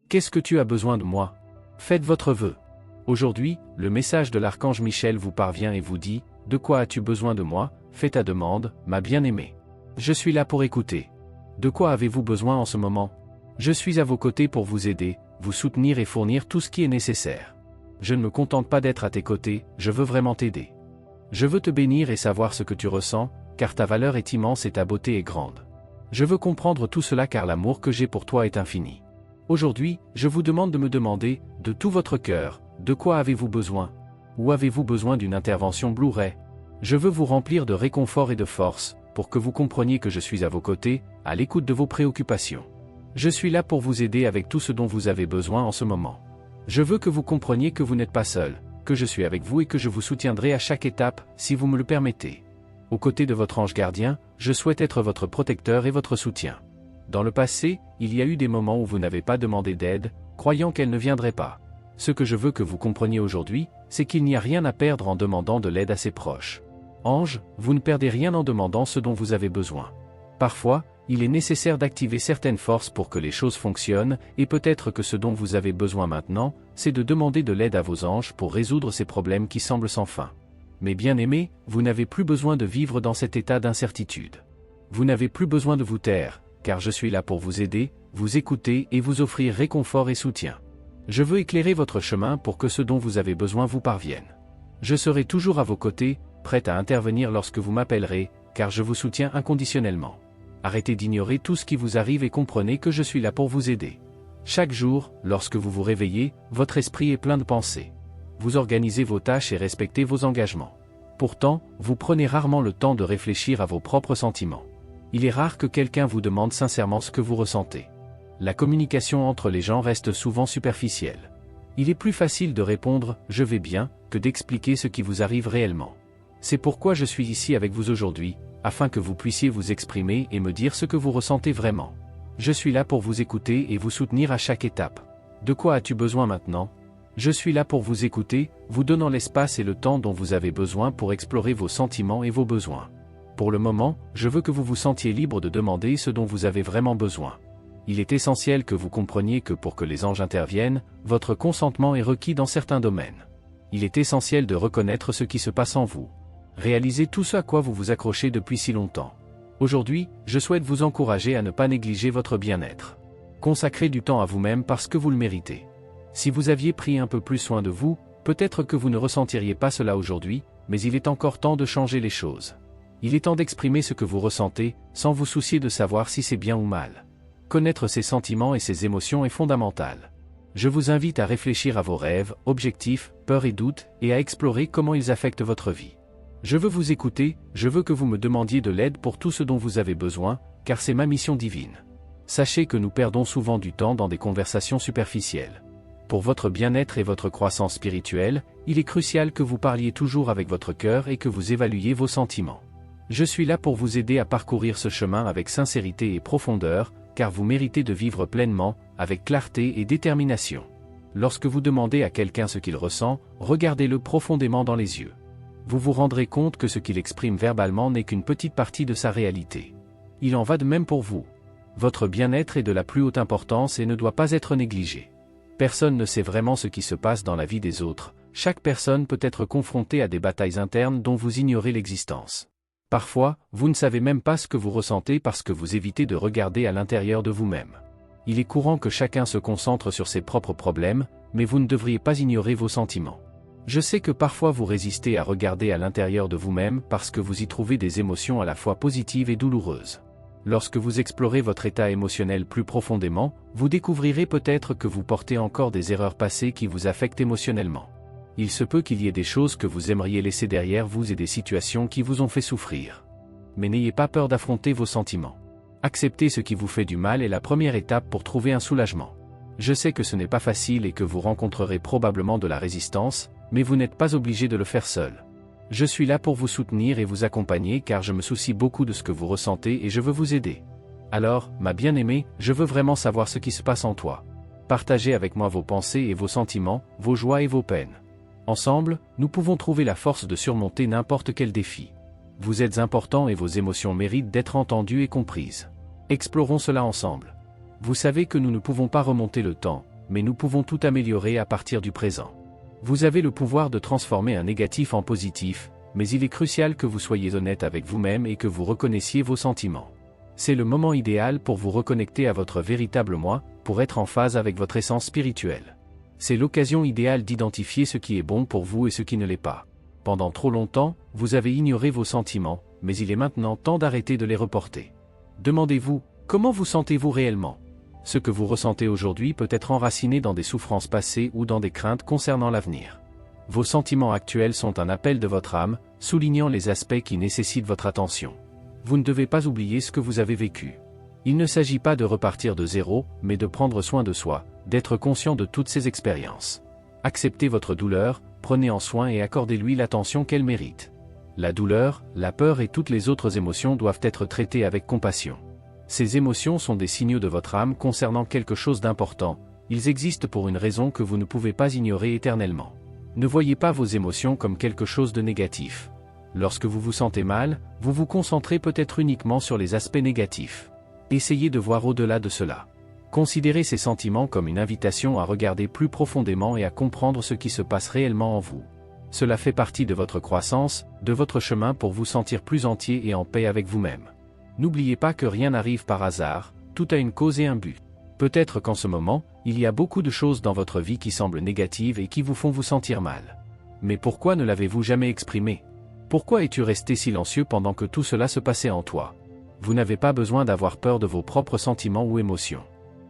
Qu'est-ce que tu as besoin de moi? Faites votre vœu. Aujourd'hui, le message de l'archange Michel vous parvient et vous dit, « De quoi as-tu besoin de moi? Fais ta demande, ma bien-aimée. Je suis là pour écouter. De quoi avez-vous besoin en ce moment? Je suis à vos côtés pour vous aider, vous soutenir et fournir tout ce qui est nécessaire. Je ne me contente pas d'être à tes côtés, je veux vraiment t'aider. Je veux te bénir et savoir ce que tu ressens, car ta valeur est immense et ta beauté est grande. Je veux comprendre tout cela car l'amour que j'ai pour toi est infini. Aujourd'hui, je vous demande de me demander, de tout votre cœur, de quoi avez-vous besoin? Ou avez-vous besoin d'une intervention Blu-ray? Je veux vous remplir de réconfort et de force, pour que vous compreniez que je suis à vos côtés, à l'écoute de vos préoccupations. Je suis là pour vous aider avec tout ce dont vous avez besoin en ce moment. Je veux que vous compreniez que vous n'êtes pas seul, que je suis avec vous et que je vous soutiendrai à chaque étape, si vous me le permettez. Aux côtés de votre ange gardien, je souhaite être votre protecteur et votre soutien. Dans le passé, il y a eu des moments où vous n'avez pas demandé d'aide, croyant qu'elle ne viendrait pas. Ce que je veux que vous compreniez aujourd'hui, c'est qu'il n'y a rien à perdre en demandant de l'aide à ses proches. Ange, vous ne perdez rien en demandant ce dont vous avez besoin. Parfois, il est nécessaire d'activer certaines forces pour que les choses fonctionnent, et peut-être que ce dont vous avez besoin maintenant, c'est de demander de l'aide à vos anges pour résoudre ces problèmes qui semblent sans fin. Mais bien-aimés, vous n'avez plus besoin de vivre dans cet état d'incertitude. Vous n'avez plus besoin de vous taire, car je suis là pour vous aider, vous écouter et vous offrir réconfort et soutien. Je veux éclairer votre chemin pour que ce dont vous avez besoin vous parvienne. Je serai toujours à vos côtés, prêt à intervenir lorsque vous m'appellerez, car je vous soutiens inconditionnellement. Arrêtez d'ignorer tout ce qui vous arrive et comprenez que je suis là pour vous aider. Chaque jour, lorsque vous vous réveillez, votre esprit est plein de pensées. Vous organisez vos tâches et respectez vos engagements. Pourtant, vous prenez rarement le temps de réfléchir à vos propres sentiments. Il est rare que quelqu'un vous demande sincèrement ce que vous ressentez. La communication entre les gens reste souvent superficielle. Il est plus facile de répondre « je vais bien » que d'expliquer ce qui vous arrive réellement. C'est pourquoi je suis ici avec vous aujourd'hui, afin que vous puissiez vous exprimer et me dire ce que vous ressentez vraiment. Je suis là pour vous écouter et vous soutenir à chaque étape. De quoi as-tu besoin maintenant? Je suis là pour vous écouter, vous donnant l'espace et le temps dont vous avez besoin pour explorer vos sentiments et vos besoins. Pour le moment, je veux que vous vous sentiez libre de demander ce dont vous avez vraiment besoin. Il est essentiel que vous compreniez que pour que les anges interviennent, votre consentement est requis dans certains domaines. Il est essentiel de reconnaître ce qui se passe en vous. Réalisez tout ce à quoi vous vous accrochez depuis si longtemps. Aujourd'hui, je souhaite vous encourager à ne pas négliger votre bien-être. Consacrez du temps à vous-même parce que vous le méritez. Si vous aviez pris un peu plus soin de vous, peut-être que vous ne ressentiriez pas cela aujourd'hui, mais il est encore temps de changer les choses. Il est temps d'exprimer ce que vous ressentez, sans vous soucier de savoir si c'est bien ou mal. Connaître ses sentiments et ses émotions est fondamental. Je vous invite à réfléchir à vos rêves, objectifs, peurs et doutes, et à explorer comment ils affectent votre vie. Je veux vous écouter, je veux que vous me demandiez de l'aide pour tout ce dont vous avez besoin, car c'est ma mission divine. Sachez que nous perdons souvent du temps dans des conversations superficielles. Pour votre bien-être et votre croissance spirituelle, il est crucial que vous parliez toujours avec votre cœur et que vous évaluiez vos sentiments. Je suis là pour vous aider à parcourir ce chemin avec sincérité et profondeur, car vous méritez de vivre pleinement, avec clarté et détermination. Lorsque vous demandez à quelqu'un ce qu'il ressent, regardez-le profondément dans les yeux. Vous vous rendrez compte que ce qu'il exprime verbalement n'est qu'une petite partie de sa réalité. Il en va de même pour vous. Votre bien-être est de la plus haute importance et ne doit pas être négligé. Personne ne sait vraiment ce qui se passe dans la vie des autres, chaque personne peut être confrontée à des batailles internes dont vous ignorez l'existence. Parfois, vous ne savez même pas ce que vous ressentez parce que vous évitez de regarder à l'intérieur de vous-même. Il est courant que chacun se concentre sur ses propres problèmes, mais vous ne devriez pas ignorer vos sentiments. Je sais que parfois vous résistez à regarder à l'intérieur de vous-même parce que vous y trouvez des émotions à la fois positives et douloureuses. Lorsque vous explorez votre état émotionnel plus profondément, vous découvrirez peut-être que vous portez encore des erreurs passées qui vous affectent émotionnellement. Il se peut qu'il y ait des choses que vous aimeriez laisser derrière vous et des situations qui vous ont fait souffrir. Mais n'ayez pas peur d'affronter vos sentiments. Accepter ce qui vous fait du mal est la première étape pour trouver un soulagement. Je sais que ce n'est pas facile et que vous rencontrerez probablement de la résistance, mais vous n'êtes pas obligé de le faire seul. Je suis là pour vous soutenir et vous accompagner car je me soucie beaucoup de ce que vous ressentez et je veux vous aider. Alors, ma bien-aimée, je veux vraiment savoir ce qui se passe en toi. Partagez avec moi vos pensées et vos sentiments, vos joies et vos peines. Ensemble, nous pouvons trouver la force de surmonter n'importe quel défi. Vous êtes important et vos émotions méritent d'être entendues et comprises. Explorons cela ensemble. Vous savez que nous ne pouvons pas remonter le temps, mais nous pouvons tout améliorer à partir du présent. Vous avez le pouvoir de transformer un négatif en positif, mais il est crucial que vous soyez honnête avec vous-même et que vous reconnaissiez vos sentiments. C'est le moment idéal pour vous reconnecter à votre véritable moi, pour être en phase avec votre essence spirituelle. C'est l'occasion idéale d'identifier ce qui est bon pour vous et ce qui ne l'est pas. Pendant trop longtemps, vous avez ignoré vos sentiments, mais il est maintenant temps d'arrêter de les reporter. Demandez-vous, comment vous sentez-vous réellement ? Ce que vous ressentez aujourd'hui peut être enraciné dans des souffrances passées ou dans des craintes concernant l'avenir. Vos sentiments actuels sont un appel de votre âme, soulignant les aspects qui nécessitent votre attention. Vous ne devez pas oublier ce que vous avez vécu. Il ne s'agit pas de repartir de zéro, mais de prendre soin de soi, d'être conscient de toutes ces expériences. Acceptez votre douleur, prenez en soin et accordez-lui l'attention qu'elle mérite. La douleur, la peur et toutes les autres émotions doivent être traitées avec compassion. Ces émotions sont des signaux de votre âme concernant quelque chose d'important, ils existent pour une raison que vous ne pouvez pas ignorer éternellement. Ne voyez pas vos émotions comme quelque chose de négatif. Lorsque vous vous sentez mal, vous vous concentrez peut-être uniquement sur les aspects négatifs. Essayez de voir au-delà de cela. Considérez ces sentiments comme une invitation à regarder plus profondément et à comprendre ce qui se passe réellement en vous. Cela fait partie de votre croissance, de votre chemin pour vous sentir plus entier et en paix avec vous-même. N'oubliez pas que rien n'arrive par hasard, tout a une cause et un but. Peut-être qu'en ce moment, il y a beaucoup de choses dans votre vie qui semblent négatives et qui vous font vous sentir mal. Mais pourquoi ne l'avez-vous jamais exprimé ? Pourquoi es-tu resté silencieux pendant que tout cela se passait en toi ? Vous n'avez pas besoin d'avoir peur de vos propres sentiments ou émotions.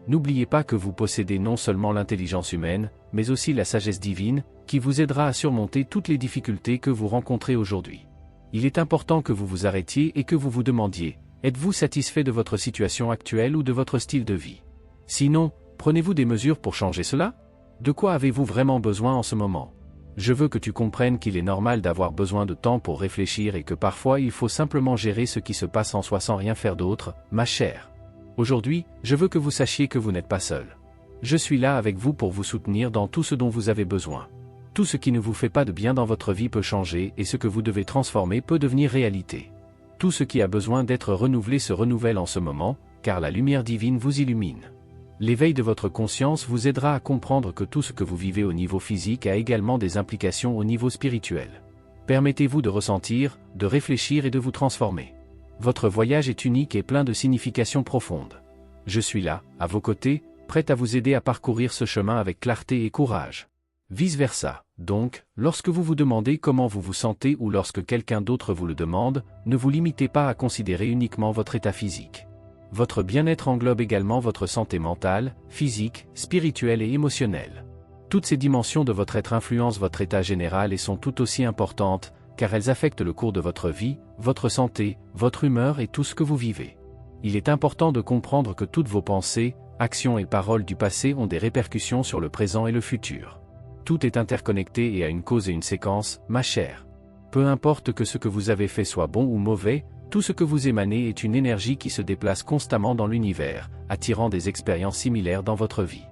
N'oubliez pas que vous possédez non seulement l'intelligence humaine, mais aussi la sagesse divine, qui vous aidera à surmonter toutes les difficultés que vous rencontrez aujourd'hui. Il est important que vous vous arrêtiez et que vous vous demandiez, êtes-vous satisfait de votre situation actuelle ou de votre style de vie ? Sinon, prenez-vous des mesures pour changer cela ? De quoi avez-vous vraiment besoin en ce moment ? Je veux que tu comprennes qu'il est normal d'avoir besoin de temps pour réfléchir et que parfois il faut simplement gérer ce qui se passe en soi sans rien faire d'autre, ma chère. Aujourd'hui, je veux que vous sachiez que vous n'êtes pas seul. Je suis là avec vous pour vous soutenir dans tout ce dont vous avez besoin. Tout ce qui ne vous fait pas de bien dans votre vie peut changer et ce que vous devez transformer peut devenir réalité. Tout ce qui a besoin d'être renouvelé se renouvelle en ce moment, car la lumière divine vous illumine. L'éveil de votre conscience vous aidera à comprendre que tout ce que vous vivez au niveau physique a également des implications au niveau spirituel. Permettez-vous de ressentir, de réfléchir et de vous transformer. Votre voyage est unique et plein de significations profondes. Je suis là, à vos côtés, prêt à vous aider à parcourir ce chemin avec clarté et courage. Vice-versa, donc, lorsque vous vous demandez comment vous vous sentez ou lorsque quelqu'un d'autre vous le demande, ne vous limitez pas à considérer uniquement votre état physique. Votre bien-être englobe également votre santé mentale, physique, spirituelle et émotionnelle. Toutes ces dimensions de votre être influencent votre état général et sont tout aussi importantes, car elles affectent le cours de votre vie, votre santé, votre humeur et tout ce que vous vivez. Il est important de comprendre que toutes vos pensées, actions et paroles du passé ont des répercussions sur le présent et le futur. Tout est interconnecté et a une cause et une séquence, ma chère. Peu importe que ce que vous avez fait soit bon ou mauvais, tout ce que vous émanez est une énergie qui se déplace constamment dans l'univers, attirant des expériences similaires dans votre vie.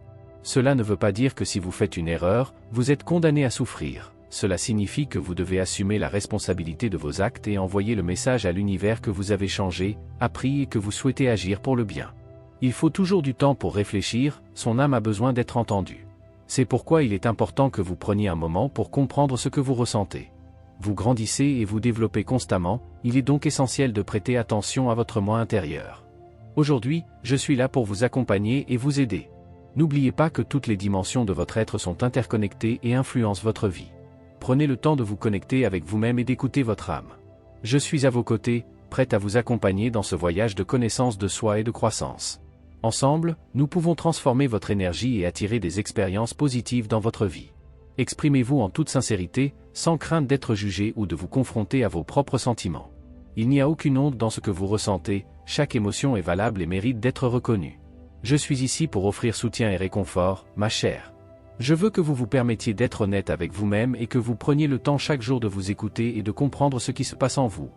Cela ne veut pas dire que si vous faites une erreur, vous êtes condamné à souffrir. Cela signifie que vous devez assumer la responsabilité de vos actes et envoyer le message à l'univers que vous avez changé, appris et que vous souhaitez agir pour le bien. Il faut toujours du temps pour réfléchir, son âme a besoin d'être entendue. C'est pourquoi il est important que vous preniez un moment pour comprendre ce que vous ressentez. Vous grandissez et vous développez constamment, il est donc essentiel de prêter attention à votre moi intérieur. Aujourd'hui, je suis là pour vous accompagner et vous aider. N'oubliez pas que toutes les dimensions de votre être sont interconnectées et influencent votre vie. Prenez le temps de vous connecter avec vous-même et d'écouter votre âme. Je suis à vos côtés, prêt à vous accompagner dans ce voyage de connaissance de soi et de croissance. Ensemble, nous pouvons transformer votre énergie et attirer des expériences positives dans votre vie. Exprimez-vous en toute sincérité, sans crainte d'être jugé ou de vous confronter à vos propres sentiments. Il n'y a aucune honte dans ce que vous ressentez, chaque émotion est valable et mérite d'être reconnue. Je suis ici pour offrir soutien et réconfort, ma chère. Je veux que vous vous permettiez d'être honnête avec vous-même et que vous preniez le temps chaque jour de vous écouter et de comprendre ce qui se passe en vous.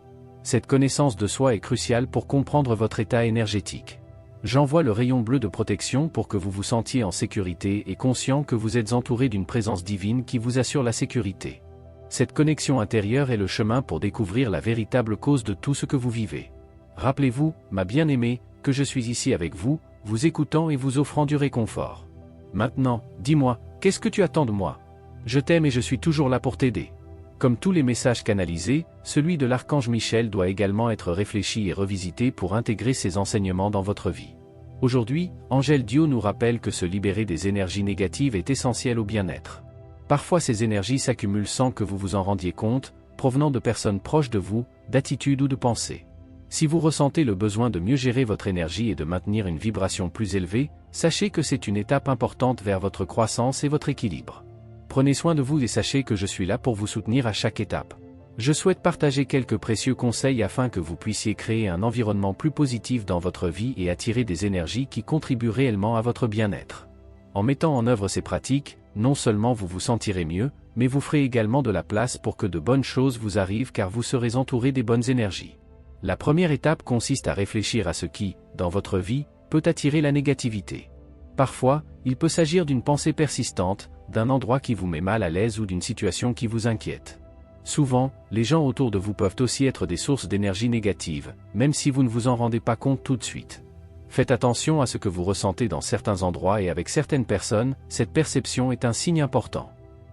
Cette connaissance de soi est cruciale pour comprendre votre état énergétique. J'envoie le rayon bleu de protection pour que vous vous sentiez en sécurité et conscient que vous êtes entouré d'une présence divine qui vous assure la sécurité. Cette connexion intérieure est le chemin pour découvrir la véritable cause de tout ce que vous vivez. Rappelez-vous, ma bien-aimée, que je suis ici avec vous, vous écoutant et vous offrant du réconfort. Maintenant, dis-moi, qu'est-ce que tu attends de moi? Je t'aime et je suis toujours là pour t'aider. Comme tous les messages canalisés, celui de l'archange Michel doit également être réfléchi et revisité pour intégrer ses enseignements dans votre vie. Aujourd'hui, Angel Dio nous rappelle que se libérer des énergies négatives est essentiel au bien-être. Parfois ces énergies s'accumulent sans que vous vous en rendiez compte, provenant de personnes proches de vous, d'attitudes ou de pensées. Si vous ressentez le besoin de mieux gérer votre énergie et de maintenir une vibration plus élevée, sachez que c'est une étape importante vers votre croissance et votre équilibre. Prenez soin de vous et sachez que je suis là pour vous soutenir à chaque étape. Je souhaite partager quelques précieux conseils afin que vous puissiez créer un environnement plus positif dans votre vie et attirer des énergies qui contribuent réellement à votre bien-être. En mettant en œuvre ces pratiques, non seulement vous vous sentirez mieux, mais vous ferez également de la place pour que de bonnes choses vous arrivent car vous serez entouré des bonnes énergies. La première étape consiste à réfléchir à ce qui, dans votre vie, peut attirer la négativité. Parfois, il peut s'agir d'une pensée persistante, d'un endroit qui vous met mal à l'aise ou d'une situation qui vous inquiète. Souvent, les gens autour de vous peuvent aussi être des sources d'énergie négative, même si vous ne vous en rendez pas compte tout de suite. Faites attention à ce que vous ressentez dans certains endroits et avec certaines personnes, cette perception est un signe important.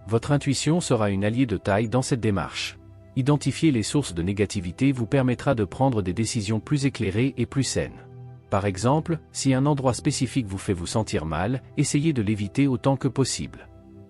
Votre intuition sera une alliée de taille dans cette démarche. Identifier les sources de négativité vous permettra de prendre des décisions plus éclairées et plus saines. Par exemple, si un endroit spécifique vous fait vous sentir mal, essayez de l'éviter autant que possible.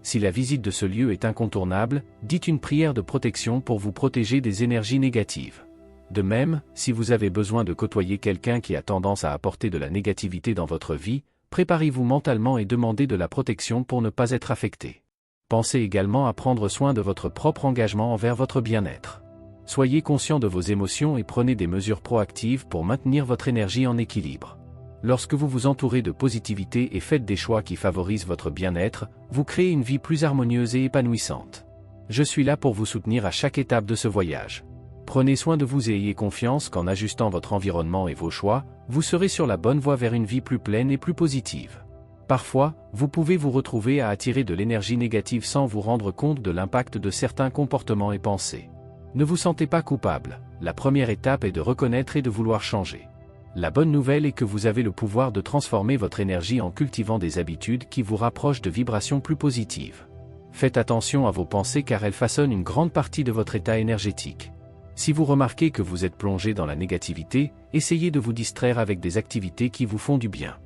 Si la visite de ce lieu est incontournable, dites une prière de protection pour vous protéger des énergies négatives. De même, si vous avez besoin de côtoyer quelqu'un qui a tendance à apporter de la négativité dans votre vie, préparez-vous mentalement et demandez de la protection pour ne pas être affecté. Pensez également à prendre soin de votre propre engagement envers votre bien-être. Soyez conscient de vos émotions et prenez des mesures proactives pour maintenir votre énergie en équilibre. Lorsque vous vous entourez de positivité et faites des choix qui favorisent votre bien-être, vous créez une vie plus harmonieuse et épanouissante. Je suis là pour vous soutenir à chaque étape de ce voyage. Prenez soin de vous et ayez confiance qu'en ajustant votre environnement et vos choix, vous serez sur la bonne voie vers une vie plus pleine et plus positive. Parfois, vous pouvez vous retrouver à attirer de l'énergie négative sans vous rendre compte de l'impact de certains comportements et pensées. Ne vous sentez pas coupable, la première étape est de reconnaître et de vouloir changer. La bonne nouvelle est que vous avez le pouvoir de transformer votre énergie en cultivant des habitudes qui vous rapprochent de vibrations plus positives. Faites attention à vos pensées car elles façonnent une grande partie de votre état énergétique. Si vous remarquez que vous êtes plongé dans la négativité, essayez de vous distraire avec des activités qui vous font du bien.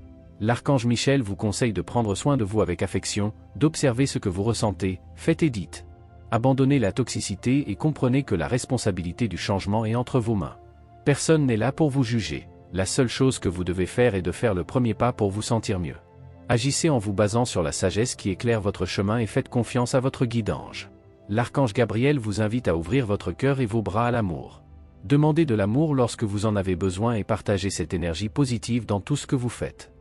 L'archange Michel vous conseille de prendre soin de vous avec affection, d'observer ce que vous ressentez, faites et dites. Abandonnez la toxicité et comprenez que la responsabilité du changement est entre vos mains. Personne n'est là pour vous juger, la seule chose que vous devez faire est de faire le premier pas pour vous sentir mieux. Agissez en vous basant sur la sagesse qui éclaire votre chemin et faites confiance à votre guide-ange. L'archange Gabriel vous invite à ouvrir votre cœur et vos bras à l'amour. Demandez de l'amour lorsque vous en avez besoin et partagez cette énergie positive dans tout ce que vous faites.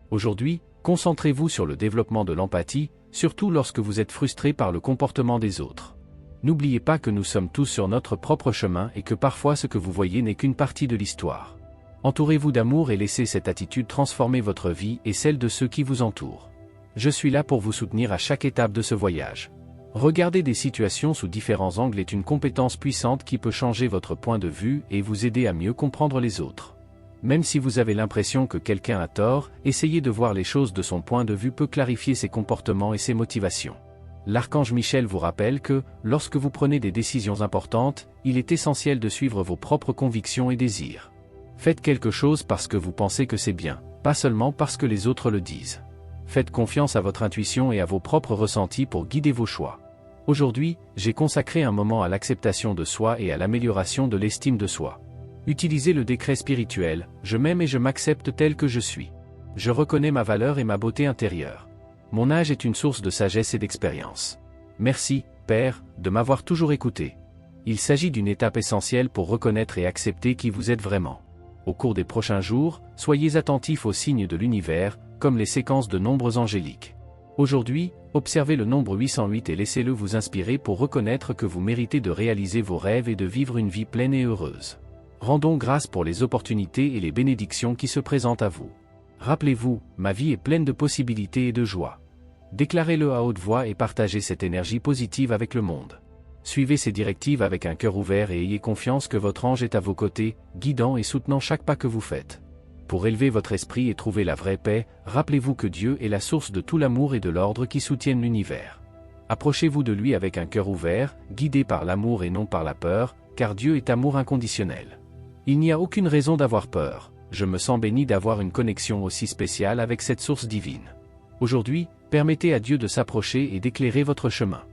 Aujourd'hui, concentrez-vous sur le développement de l'empathie, surtout lorsque vous êtes frustré par le comportement des autres. N'oubliez pas que nous sommes tous sur notre propre chemin et que parfois ce que vous voyez n'est qu'une partie de l'histoire. Entourez-vous d'amour et laissez cette attitude transformer votre vie et celle de ceux qui vous entourent. Je suis là pour vous soutenir à chaque étape de ce voyage. Regarder des situations sous différents angles est une compétence puissante qui peut changer votre point de vue et vous aider à mieux comprendre les autres. Même si vous avez l'impression que quelqu'un a tort, essayez de voir les choses de son point de vue peut clarifier ses comportements et ses motivations. L'archange Michel vous rappelle que, lorsque vous prenez des décisions importantes, il est essentiel de suivre vos propres convictions et désirs. Faites quelque chose parce que vous pensez que c'est bien, pas seulement parce que les autres le disent. Faites confiance à votre intuition et à vos propres ressentis pour guider vos choix. Aujourd'hui, j'ai consacré un moment à l'acceptation de soi et à l'amélioration de l'estime de soi. Utilisez le décret spirituel, je m'aime et je m'accepte tel que je suis. Je reconnais ma valeur et ma beauté intérieure. Mon âge est une source de sagesse et d'expérience. Merci, Père, de m'avoir toujours écouté. Il s'agit d'une étape essentielle pour reconnaître et accepter qui vous êtes vraiment. Au cours des prochains jours, soyez attentifs aux signes de l'univers, comme les séquences de nombres angéliques. Aujourd'hui, observez le nombre 808 et laissez-le vous inspirer pour reconnaître que vous méritez de réaliser vos rêves et de vivre une vie pleine et heureuse. Rendons grâce pour les opportunités et les bénédictions qui se présentent à vous. Rappelez-vous, ma vie est pleine de possibilités et de joie. Déclarez-le à haute voix et partagez cette énergie positive avec le monde. Suivez ces directives avec un cœur ouvert et ayez confiance que votre ange est à vos côtés, guidant et soutenant chaque pas que vous faites. Pour élever votre esprit et trouver la vraie paix, rappelez-vous que Dieu est la source de tout l'amour et de l'ordre qui soutiennent l'univers. Approchez-vous de lui avec un cœur ouvert, guidé par l'amour et non par la peur, car Dieu est amour inconditionnel. Il n'y a aucune raison d'avoir peur. Je me sens béni d'avoir une connexion aussi spéciale avec cette source divine. Aujourd'hui, permettez à Dieu de s'approcher et d'éclairer votre chemin.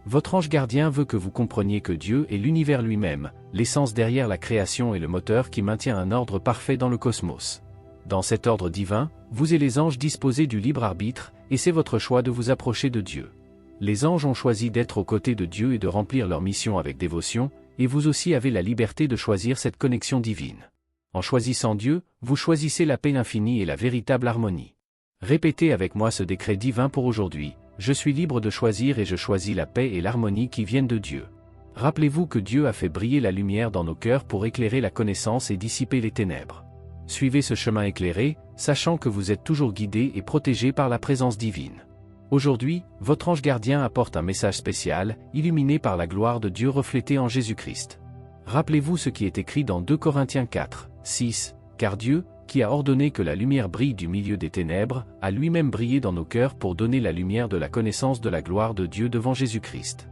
Votre ange gardien veut que vous compreniez que Dieu est l'univers lui-même, l'essence derrière la création et le moteur qui maintient un ordre parfait dans le cosmos. Dans cet ordre divin, vous et les anges disposez du libre arbitre, et c'est votre choix de vous approcher de Dieu. Les anges ont choisi d'être aux côtés de Dieu et de remplir leur mission avec dévotion, et vous aussi avez la liberté de choisir cette connexion divine. En choisissant Dieu, vous choisissez la paix infinie et la véritable harmonie. Répétez avec moi ce décret divin pour aujourd'hui: je suis libre de choisir et je choisis la paix et l'harmonie qui viennent de Dieu. Rappelez-vous que Dieu a fait briller la lumière dans nos cœurs pour éclairer la connaissance et dissiper les ténèbres. Suivez ce chemin éclairé, sachant que vous êtes toujours guidé et protégé par la présence divine. Aujourd'hui, votre ange gardien apporte un message spécial, illuminé par la gloire de Dieu reflétée en Jésus-Christ. Rappelez-vous ce qui est écrit dans 2 Corinthiens 4, 6, car Dieu, qui a ordonné que la lumière brille du milieu des ténèbres, a lui-même brillé dans nos cœurs pour donner la lumière de la connaissance de la gloire de Dieu devant Jésus-Christ.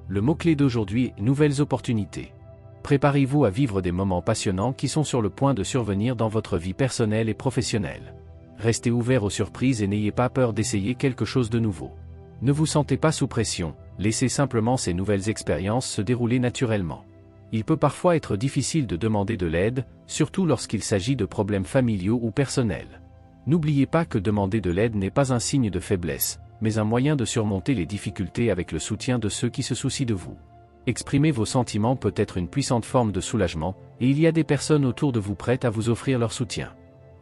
Le mot-clé d'aujourd'hui est nouvelles opportunités. Préparez-vous à vivre des moments passionnants qui sont sur le point de survenir dans votre vie personnelle et professionnelle. Restez ouvert aux surprises et n'ayez pas peur d'essayer quelque chose de nouveau. Ne vous sentez pas sous pression, laissez simplement ces nouvelles expériences se dérouler naturellement. Il peut parfois être difficile de demander de l'aide, surtout lorsqu'il s'agit de problèmes familiaux ou personnels. N'oubliez pas que demander de l'aide n'est pas un signe de faiblesse, mais un moyen de surmonter les difficultés avec le soutien de ceux qui se soucient de vous. Exprimer vos sentiments peut être une puissante forme de soulagement, et il y a des personnes autour de vous prêtes à vous offrir leur soutien.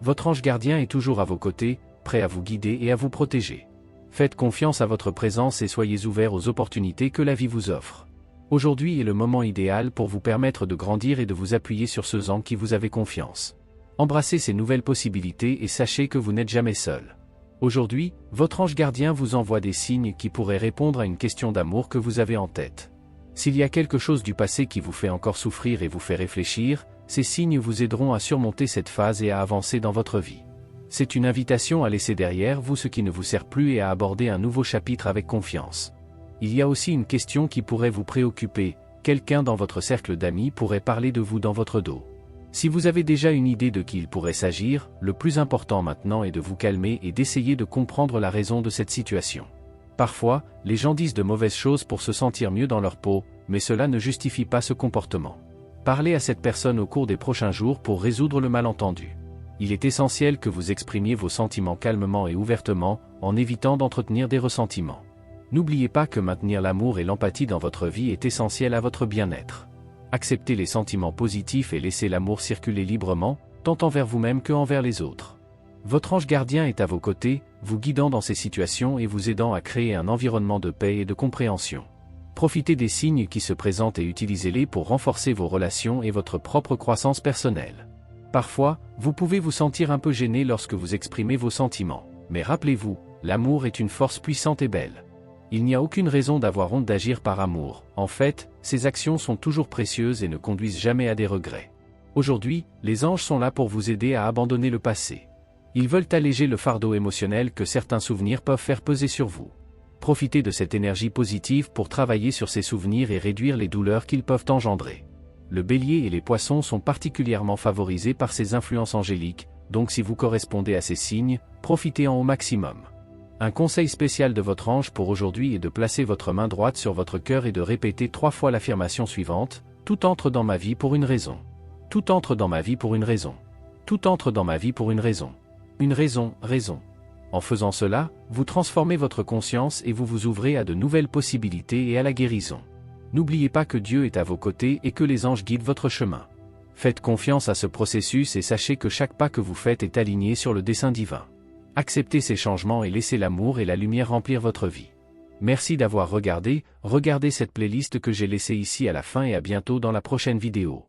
Votre ange gardien est toujours à vos côtés, prêt à vous guider et à vous protéger. Faites confiance à votre présence et soyez ouverts aux opportunités que la vie vous offre. Aujourd'hui est le moment idéal pour vous permettre de grandir et de vous appuyer sur ceux en qui vous avez confiance. Embrassez ces nouvelles possibilités et sachez que vous n'êtes jamais seul. Aujourd'hui, votre ange gardien vous envoie des signes qui pourraient répondre à une question d'amour que vous avez en tête. S'il y a quelque chose du passé qui vous fait encore souffrir et vous fait réfléchir, ces signes vous aideront à surmonter cette phase et à avancer dans votre vie. C'est une invitation à laisser derrière vous ce qui ne vous sert plus et à aborder un nouveau chapitre avec confiance. Il y a aussi une question qui pourrait vous préoccuper: quelqu'un dans votre cercle d'amis pourrait parler de vous dans votre dos. Si vous avez déjà une idée de qui il pourrait s'agir, le plus important maintenant est de vous calmer et d'essayer de comprendre la raison de cette situation. Parfois, les gens disent de mauvaises choses pour se sentir mieux dans leur peau, mais cela ne justifie pas ce comportement. Parlez à cette personne au cours des prochains jours pour résoudre le malentendu. Il est essentiel que vous exprimiez vos sentiments calmement et ouvertement, en évitant d'entretenir des ressentiments. N'oubliez pas que maintenir l'amour et l'empathie dans votre vie est essentiel à votre bien-être. Acceptez les sentiments positifs et laissez l'amour circuler librement, tant envers vous-même que envers les autres. Votre ange gardien est à vos côtés, vous guidant dans ces situations et vous aidant à créer un environnement de paix et de compréhension. Profitez des signes qui se présentent et utilisez-les pour renforcer vos relations et votre propre croissance personnelle. Parfois, vous pouvez vous sentir un peu gêné lorsque vous exprimez vos sentiments, mais rappelez-vous, l'amour est une force puissante et belle. Il n'y a aucune raison d'avoir honte d'agir par amour. En fait, ces actions sont toujours précieuses et ne conduisent jamais à des regrets. Aujourd'hui, les anges sont là pour vous aider à abandonner le passé. Ils veulent alléger le fardeau émotionnel que certains souvenirs peuvent faire peser sur vous. Profitez de cette énergie positive pour travailler sur ces souvenirs et réduire les douleurs qu'ils peuvent engendrer. Le Bélier et les Poissons sont particulièrement favorisés par ces influences angéliques, donc si vous correspondez à ces signes, profitez-en au maximum. Un conseil spécial de votre ange pour aujourd'hui est de placer votre main droite sur votre cœur et de répéter 3 fois l'affirmation suivante: tout entre dans ma vie pour une raison. Tout entre dans ma vie pour une raison. Tout entre dans ma vie pour une raison. Une raison. En faisant cela, vous transformez votre conscience et vous vous ouvrez à de nouvelles possibilités et à la guérison. N'oubliez pas que Dieu est à vos côtés et que les anges guident votre chemin. Faites confiance à ce processus et sachez que chaque pas que vous faites est aligné sur le dessein divin. Acceptez ces changements et laissez l'amour et la lumière remplir votre vie. Merci d'avoir regardé cette playlist que j'ai laissée ici à la fin et à bientôt dans la prochaine vidéo.